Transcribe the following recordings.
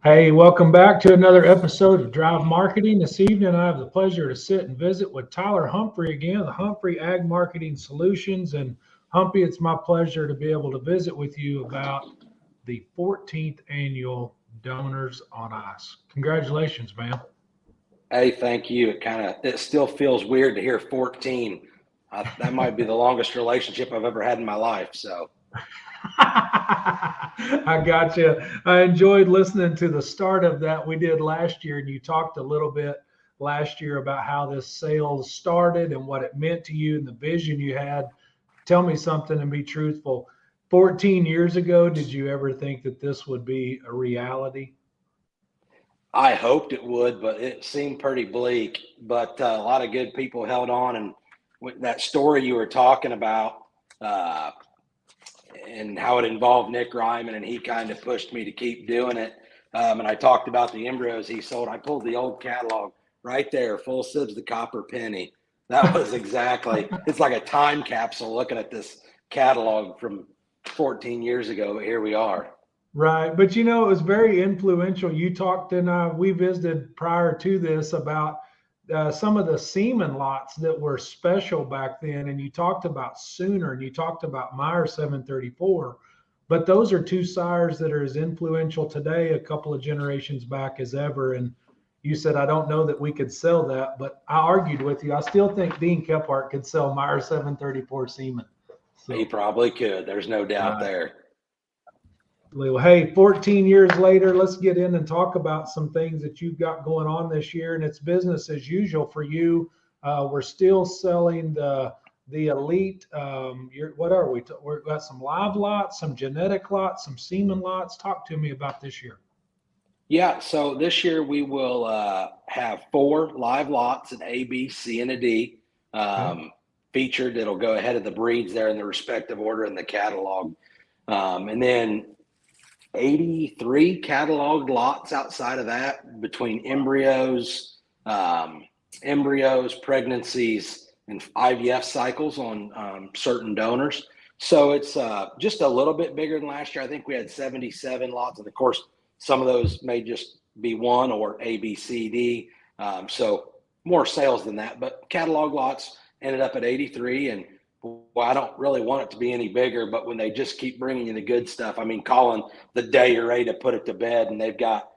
Hey, welcome back to another episode of Drive Marketing. This evening, I have the pleasure to sit and visit with Tyler Humphrey again, the Humphrey Ag Marketing Solutions. And Humphrey, it's my pleasure to be able to visit with you about the 14th annual Donors on Ice. Congratulations, man. Hey, thank you. It still feels weird to hear 14. That might be the longest relationship I've ever had in my life. So, I got you. I enjoyed listening to the start of that we did last year, and you talked a little bit last year about how this sales started and what it meant to you and the vision you had. Tell me something and be truthful. 14 years ago, did you ever think that this would be a reality? I hoped it would, but it seemed pretty bleak. But a lot of good people held on. And with that story you were talking about, uh, and how it involved Nick Ryman, and he kind of pushed me to keep doing it. And I talked about the embryos he sold. I pulled the old catalog right there, full sibs, the copper penny. That was exactly, it's like a time capsule looking at this catalog from 14 years ago, but here we are. Right. But it was very influential. You talked and we visited prior to this about some of the semen lots that were special back then. And you talked about Sooner and you talked about Meyer 734. But those are two sires that are as influential today, a couple of generations back as ever. And you said, I don't know that we could sell that, but I argued with you. I still think Dean Kephart could sell Meyer 734 semen. He So, probably could. There's no doubt right. there. Well, hey, 14 years later, let's get in and talk about some things that you've got going on this year, and it's business as usual for you. We're still selling the elite. What are we? We've got some live lots, some genetic lots, some semen lots. Talk to me about this year. Yeah, so this year we will have 4 live lots, an A, B, C, and a D, Okay. featured. It'll go ahead of the breeds there in the respective order in the catalog. And then 83 cataloged lots outside of that between embryos, pregnancies, and IVF cycles on certain donors. So it's just a little bit bigger than last year. I think we had 77 lots, and of course, some of those may just be one or A, B, C, D. So more sales than that, but catalog lots ended up at 83. And well, I don't really want it to be any bigger, but when they just keep bringing you the good stuff, I mean, calling the day you're ready to put it to bed and they've got,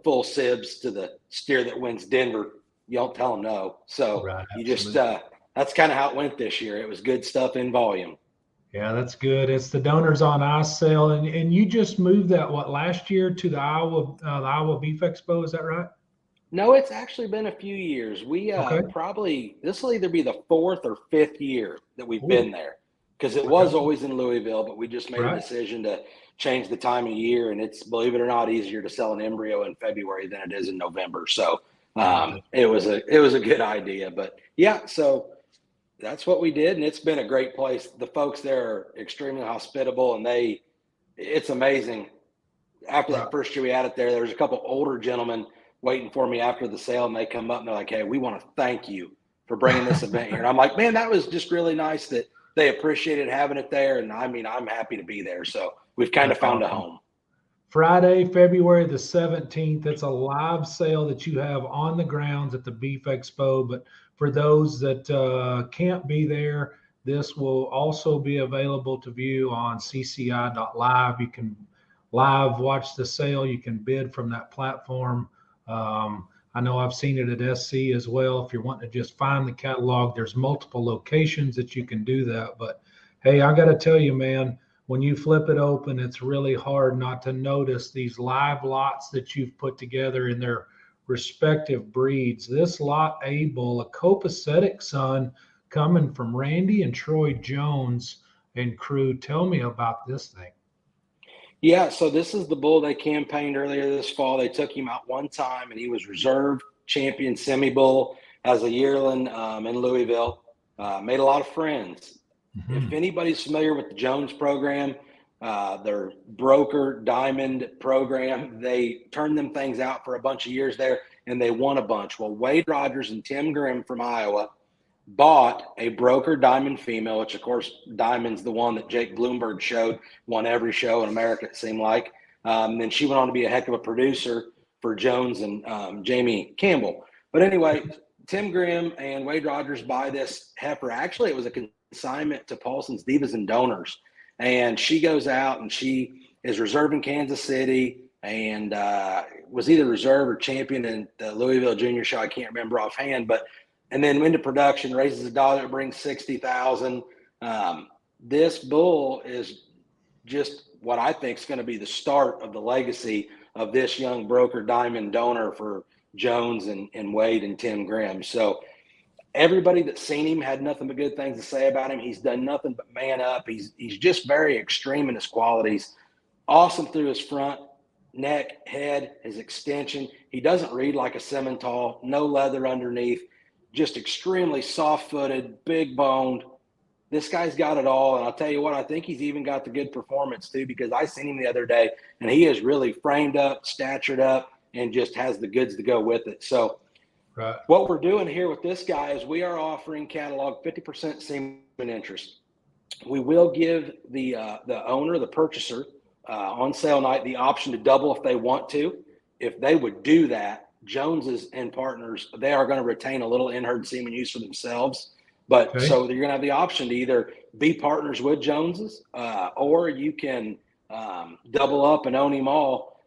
full sibs to the steer that wins Denver, you don't tell them no. So Right. you just, Absolutely. that's kind of how it went this year. It was good stuff in volume. Yeah, that's good. It's the Donors on Ice sale, and you just moved that what last year to the Iowa Beef Expo? Is that right? No, it's actually been a few years. We Okay. probably, this will either be the 4th or 5th year that we've Ooh, been there, because it okay. was always in Louisville, but we just made a Right. decision to change the time of year. And it's, believe it or not, easier to sell an embryo in February than it is in November. So Right. it was a good idea. But yeah, so that's what we did. And it's been a great place. The folks there are extremely hospitable, and it's amazing. After Right. that first year we had it there was a couple older gentlemen waiting for me after the sale, and they come up and they're like, hey, we want to thank you for bringing this event here. And I'm like, man, that was just really nice that they appreciated having it there. And I mean, I'm happy to be there. So we've kind of That's found a awesome. home. Friday, February the 17th. It's a live sale that you have on the grounds at the Beef Expo. But for those that can't be there, this will also be available to view on CCI.Live. You can live watch the sale. You can bid from that platform. I know I've seen it at SC as well. If you're wanting to just find the catalog, there's multiple locations that you can do that. But hey, I got to tell you, man, when you flip it open, it's really hard not to notice these live lots that you've put together in their respective breeds. This lot A bull, a copacetic son coming from Randy and Troy Jones and crew. Tell me about this thing. Yeah, so this is the bull they campaigned earlier this fall. They took him out one time, and he was reserve champion semi bull as a yearling in Louisville. Made a lot of friends. If Mhm. anybody's familiar with the Jones program, their broker diamond program, they turned them things out for a bunch of years there, and they won a bunch. Well, Wade Rogers and Tim Grimm from Iowa bought a broker diamond female, which of course diamond's the one that Jake Bloomberg showed, won every show in America, it seemed like. Then she went on to be a heck of a producer for Jones and Jamie Campbell. But anyway, Tim Grimm and Wade Rogers buy this heifer. Actually, it was a consignment to Paulson's Divas and Donors. And she goes out and she is reserved in Kansas City and was either reserve or champion in the Louisville Junior Show. I can't remember offhand, and then into production, raises a dollar, brings 60,000. This bull is just what I think is going to be the start of the legacy of this young broker diamond donor for Jones and Wade and Tim Grimm. So everybody that's seen him had nothing but good things to say about him. He's done nothing but man up. He's just very extreme in his qualities. Awesome through his front, neck, head, his extension. He doesn't read like a Simmental, no leather underneath, just extremely soft-footed, big-boned. This guy's got it all, and I'll tell you what, I think he's even got the good performance too, because I seen him the other day, and he is really framed up, statured up, and just has the goods to go with it. So right. What we're doing here with this guy is we are offering catalog 50% semen interest. We will give the owner, the purchaser, on sale night the option to double if they want to. If they would do that, Joneses and partners, they are going to retain a little in-herd semen use for themselves. But Okay. so you're going to have the option to either be partners with Joneses or you can double up and own him all.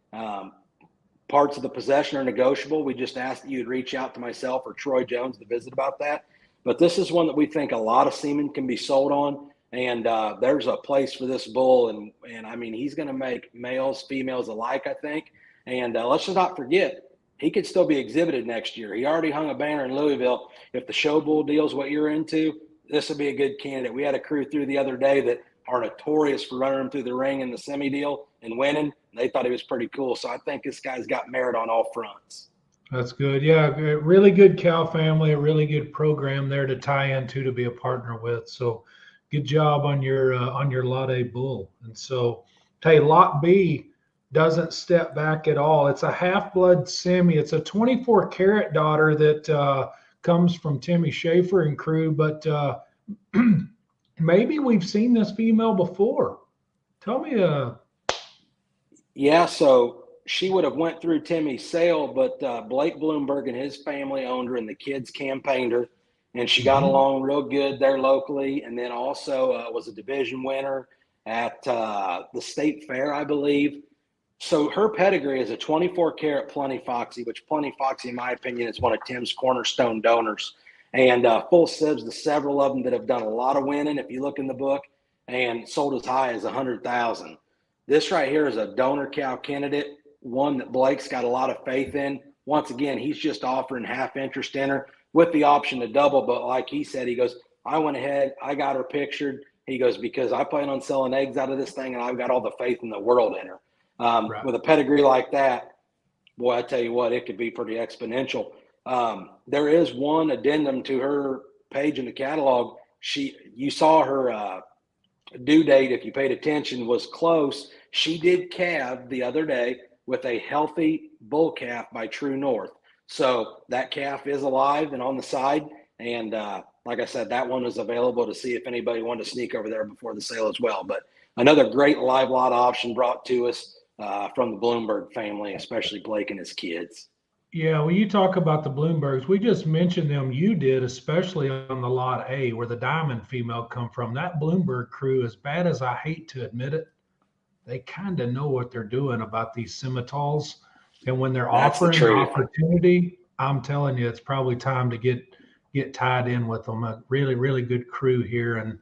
Parts of the possession are negotiable. We just asked that you'd reach out to myself or Troy Jones to visit about that. But this is one that we think a lot of semen can be sold on. And there's a place for this bull. And I mean, he's going to make males, females alike, I think. And let's just not forget, he could still be exhibited next year. He already hung a banner in Louisville. If the show bull deal is what you're into, this would be a good candidate. We had a crew through the other day that are notorious for running him through the ring in the semi deal and winning. They thought he was pretty cool. So I think this guy's got merit on all fronts. That's good. Yeah, a really good cow family, a really good program there to tie into to be a partner with. So good job on your Lot A bull. And so, hey, Lot B doesn't step back at all. It's a half-blood semi. It's a 24 karat daughter that comes from Timmy Schaefer and crew, but maybe we've seen this female before. Tell me. Yeah, so she would have went through Timmy's sale, but Blake Bloomberg and his family owned her, and the kids campaigned her, and she got along real good there locally, and then also was a division winner at the state fair, I believe. So her pedigree is a 24 karat Plenty Foxy, which Plenty Foxy, in my opinion, is one of Tim's cornerstone donors, and full sibs to several of them that have done a lot of winning, if you look in the book, and sold as high as 100,000. This right here is a donor cow candidate, one that Blake's got a lot of faith in. Once again, he's just offering half interest in her with the option to double. But like he said, he goes, I went ahead, I got her pictured. He goes, because I plan on selling eggs out of this thing, and I've got all the faith in the world in her. Right. With a pedigree like that, boy, I tell you what, it could be pretty exponential. There is one addendum to her page in the catalog. You saw her due date, if you paid attention, was close. She did calve the other day with a healthy bull calf by True North. So that calf is alive and on the side. And like I said, that one was available to see if anybody wanted to sneak over there before the sale as well. But another great live lot option brought to us from the Bloomberg family, especially Blake and his kids. Yeah, when you talk about the Bloombergs, we just mentioned them. You did, especially on the Lot A, where the diamond female come from. That Bloomberg crew, as bad as I hate to admit it, they kind of know what they're doing about these scimitars. And when they're offering an opportunity, I'm telling you, it's probably time to get tied in with them. A really, really good crew here, and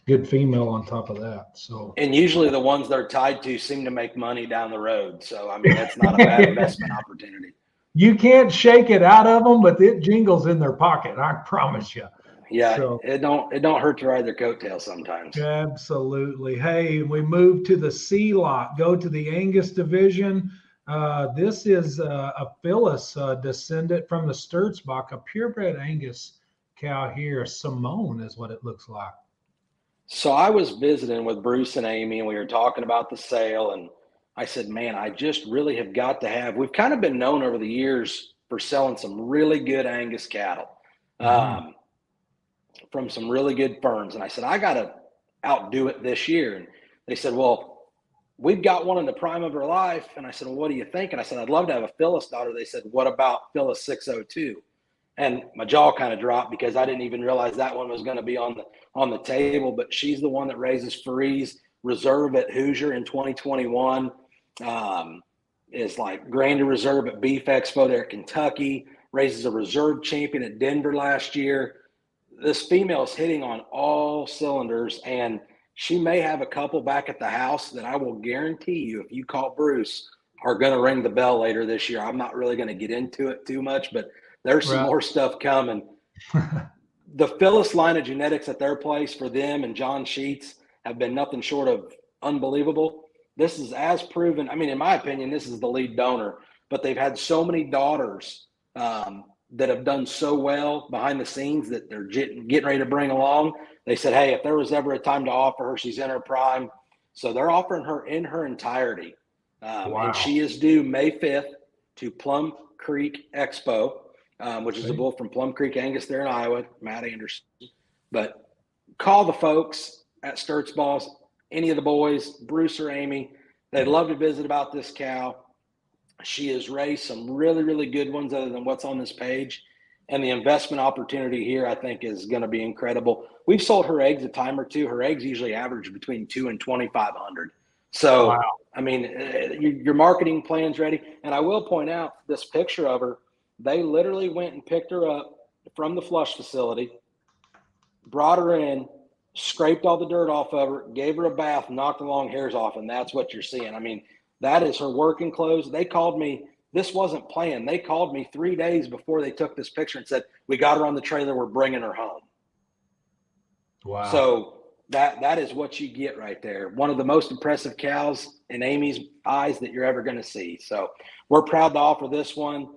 good female on top of that. So, and usually the ones they're tied to seem to make money down the road. So I mean, that's not a bad investment opportunity. You can't shake it out of them, but it jingles in their pocket. I promise you. Yeah, so, it don't hurt to ride their coattails sometimes. Absolutely. Hey, we move to the C lot. Go to the Angus division. This is a Phyllis descendant from the Sturzbach, a purebred Angus cow here. Simone is what it looks like. So I was visiting with Bruce and Amy, and we were talking about the sale, and I said, man, I just really have got to have – we've kind of been known over the years for selling some really good Angus cattle from some really good firms. And I said, I got to outdo it this year. And they said, well, we've got one in the prime of her life. And I said, well, what do you think? And I said, I'd love to have a Phyllis daughter. They said, what about Phyllis 602? And my jaw kind of dropped because I didn't even realize that one was going to be on the table. But she's the one that raises Freeze Reserve at Hoosier in 2021. Is like Grander Reserve at Beef Expo there at Kentucky. Raises a reserve champion at Denver last year. This female is hitting on all cylinders, and she may have a couple back at the house that I will guarantee you, if you call Bruce, are going to ring the bell later this year. I'm not really going to get into it too much, but there's some more stuff coming. The Phyllis line of genetics at their place for them and John Sheets have been nothing short of unbelievable. This is as proven. I mean, in my opinion, this is the lead donor, but they've had so many daughters that have done so well behind the scenes that they're getting ready to bring along. They said, hey, if there was ever a time to offer her, she's in her prime. So they're offering her in her entirety. And she is due May 5th to Plum Creek Expo, which is a bull from Plum Creek Angus there in Iowa, Matt Anderson. But call the folks at Sturts Balls, any of the boys, Bruce or Amy. They'd love to visit about this cow. She has raised some really, really good ones other than what's on this page. And the investment opportunity here, I think, is going to be incredible. We've sold her eggs a time or two. Her eggs usually average between 2 and 2,500. So, I mean, your marketing plan's ready. And I will point out this picture of her. They literally went and picked her up from the flush facility, brought her in, scraped all the dirt off of her, gave her a bath, knocked the long hairs off, and that's what you're seeing. I mean, that is her working clothes. They called me. This wasn't planned. They called me 3 days before they took this picture and said, we got her on the trailer. We're bringing her home. Wow. So that is what you get right there. One of the most impressive cows in Amy's eyes that you're ever going to see. So we're proud to offer this one.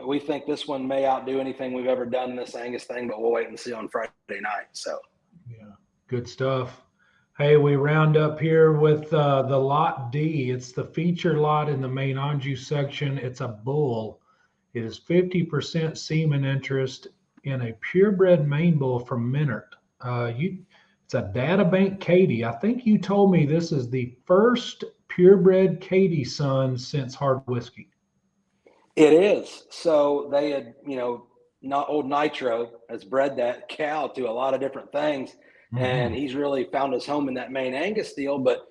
We think this one may outdo anything we've ever done in this Angus thing, but we'll wait and see on Friday night. So, yeah, good stuff. Hey, we round up here with the Lot D. It's the feature lot in the main Anjou section. It's a bull. It is 50% semen interest in a purebred main bull from Minert. It's a data bank Katie. I think you told me this is the first purebred Katie son since Hard Whiskey. It is. So they had, not old Nitro has bred that cow to a lot of different things. And he's really found his home in that main Angus deal. But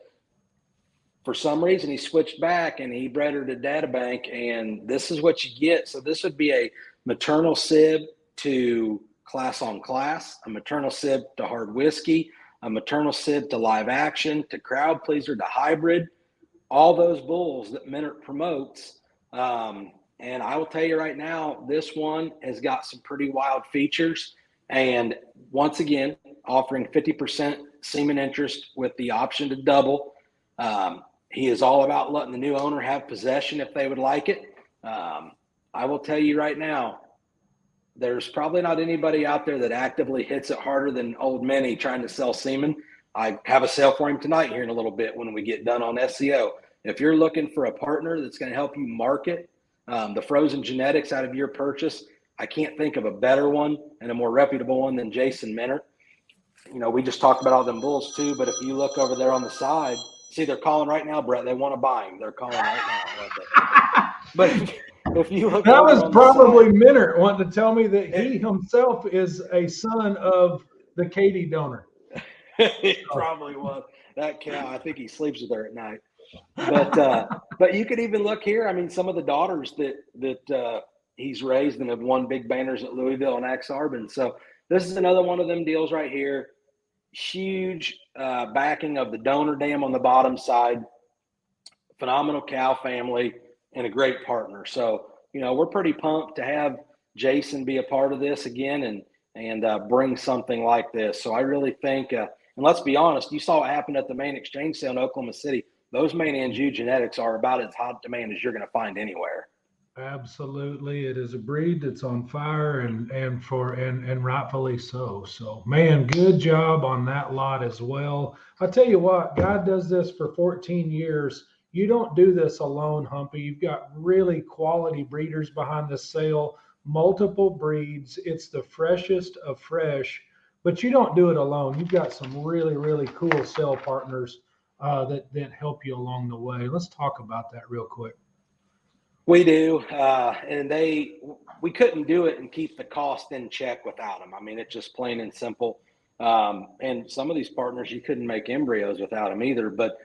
for some reason, he switched back and he bred her to data bank. And this is what you get. So this would be a maternal sib to class on class, a maternal sib to Hard Whiskey, a maternal sib to Live Action, to Crowd Pleaser, to Hybrid, all those bulls that Minert promotes. And I will tell you right now, this one has got some pretty wild features. And once again, offering 50% semen interest with the option to double. He is all about letting the new owner have possession if they would like it. I will tell you right now, there's probably not anybody out there that actively hits it harder than old Minnie trying to sell semen. I have a sale for him tonight here in a little bit when we get done on SEO. If you're looking for a partner that's going to help you market the frozen genetics out of your purchase, I can't think of a better one and a more reputable one than Jason Minert. We just talked about all them bulls too, but if you look over there on the side, see, they're calling right now, Brett. They want to buy him. They're calling right now. But if you look, that was probably Minert wanting to tell me that he himself is a son of the Katie donor. It probably was. That cow, I think he sleeps with her at night. But you could even look here. I mean, some of the daughters that he's raised and have won big banners at Louisville and Axe Arbin. So this is another one of them deals right here. Huge backing of the donor dam on the bottom side. Phenomenal cow family and a great partner. So, we're pretty pumped to have Jason be a part of this again and bring something like this. So I really think, and let's be honest, you saw what happened at the main exchange sale in Oklahoma City. Those main Anjou genetics are about as hot demand as you're going to find anywhere. Absolutely. It is a breed that's on fire and rightfully so. So, man, good job on that lot as well. I'll tell you what, God does this for 14 years. You don't do this alone, Humpy. You've got really quality breeders behind the sale, multiple breeds. It's the freshest of fresh, but you don't do it alone. You've got some really, really cool sale partners that help you along the way. Let's talk about that real quick. We do, and we couldn't do it and keep the cost in check without them. I mean, it's just plain and simple. And some of these partners, you couldn't make embryos without them either. But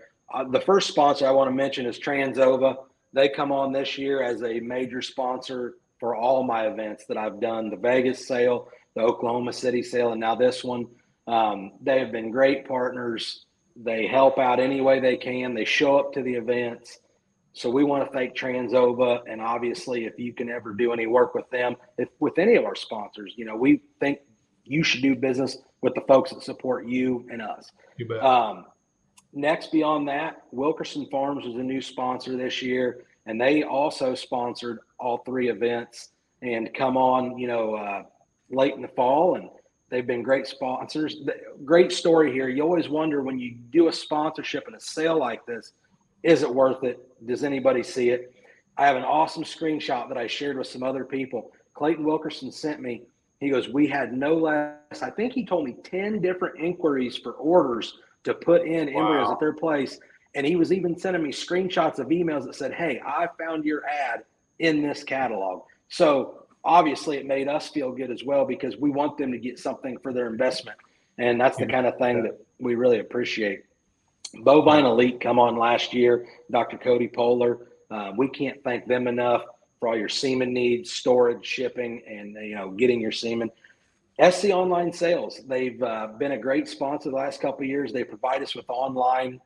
the first sponsor I want to mention is Transova. They come on this year as a major sponsor for all my events that I've done, the Vegas sale, the Oklahoma City sale, and now this one. They have been great partners. They help out any way they can. They show up to the events. So we want to thank Transova, and obviously, if you can ever do any work with them, with any of our sponsors, we think you should do business with the folks that support you and us. You bet. Next, beyond that, Wilkerson Farms was a new sponsor this year, and they also sponsored all 3 events and come on, late in the fall, and they've been great sponsors. Great story here. You always wonder when you do a sponsorship and a sale like this, is it worth it? Does anybody see it? I have an awesome screenshot that I shared with some other people. Clayton Wilkerson sent me. He goes, we had no less, I think he told me 10 different inquiries for orders to put in embryos at their place. And he was even sending me screenshots of emails that said, hey, I found your ad in this catalog. So obviously it made us feel good as well, because we want them to get something for their investment. And that's the kind of thing that we really appreciate. Bovine Elite come on last year, Dr. Cody Polar. We can't thank them enough for all your semen needs, storage, shipping, and getting your semen. SC Online Sales, they've been a great sponsor the last couple of years. They provide us with online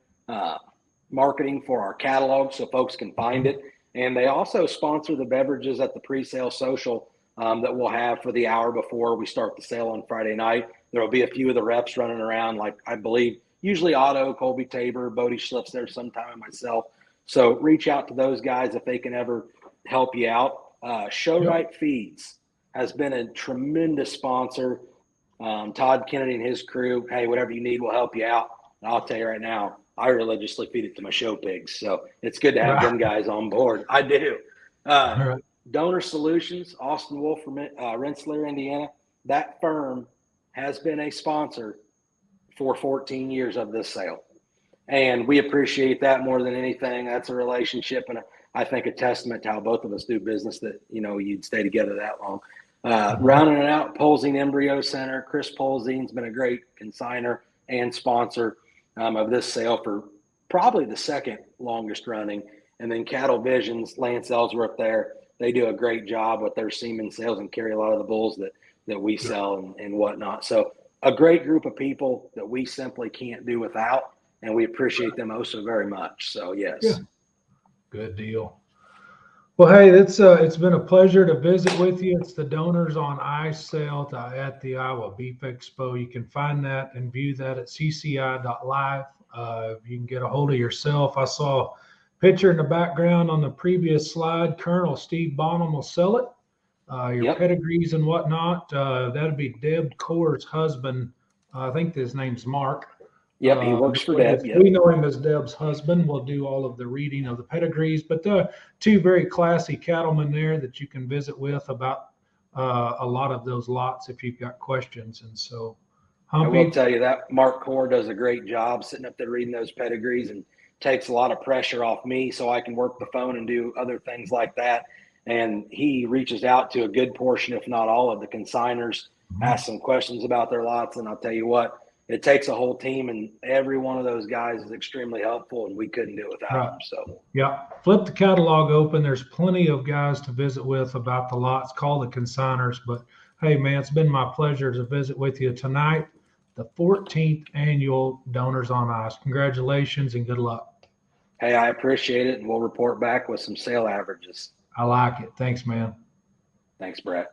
marketing for our catalog so folks can find it. And they also sponsor the beverages at the pre-sale social that we'll have for the hour before we start the sale on Friday night. There will be a few of the reps running around, like I believe usually Otto, Colby Tabor, Bodie Schliff's there sometime, and myself. So reach out to those guys if they can ever help you out. Showright Feeds has been a tremendous sponsor. Todd Kennedy and his crew, hey, whatever you need, we'll help you out. And I'll tell you right now, I religiously feed it to my show pigs. So it's good to have them guys on board. I do. Donor Solutions, Austin Wolf from Rensselaer, Indiana. That firm has been a sponsor for 14 years of this sale. And we appreciate that more than anything. That's a relationship, and I think a testament to how both of us do business, that, you'd stay together that long. Rounding it out, Polzine Embryo Center. Chris Polzine's been a great consigner and sponsor of this sale for probably the second longest running. And then Cattle Visions, Lance Ellsworth there. They do a great job with their semen sales and carry a lot of the bulls that we sell and whatnot. So a great group of people that we simply can't do without, and we appreciate them also very much. So, yes. Yeah. Good deal. Well, hey, it's been a pleasure to visit with you. It's the Donors on Ice sale at the Iowa Beef Expo. You can find that and view that at CCI.Live. You can get a hold of yourself. I saw a picture in the background on the previous slide. Colonel Steve Bonham will sell it. Your pedigrees and whatnot. That'd be Deb Core's husband. I think his name's Mark. Yep, he works for Deb. We know him as Deb's husband. We'll do all of the reading of the pedigrees, but two very classy cattlemen there that you can visit with about a lot of those lots if you've got questions. And so, Humphrey, I will tell you that Mark Core does a great job sitting up there reading those pedigrees, and takes a lot of pressure off me so I can work the phone and do other things like that. And he reaches out to a good portion, if not all, of the consigners, ask some questions about their lots. And I'll tell you what, it takes a whole team, and every one of those guys is extremely helpful, and we couldn't do it without them. So, yeah, flip the catalog open. There's plenty of guys to visit with about the lots. Call the consigners. But hey, man, it's been my pleasure to visit with you tonight. The 14th annual Donors on Ice. Congratulations and good luck. Hey, I appreciate it, and we'll report back with some sale averages. I like it. Thanks, man. Thanks, Brett.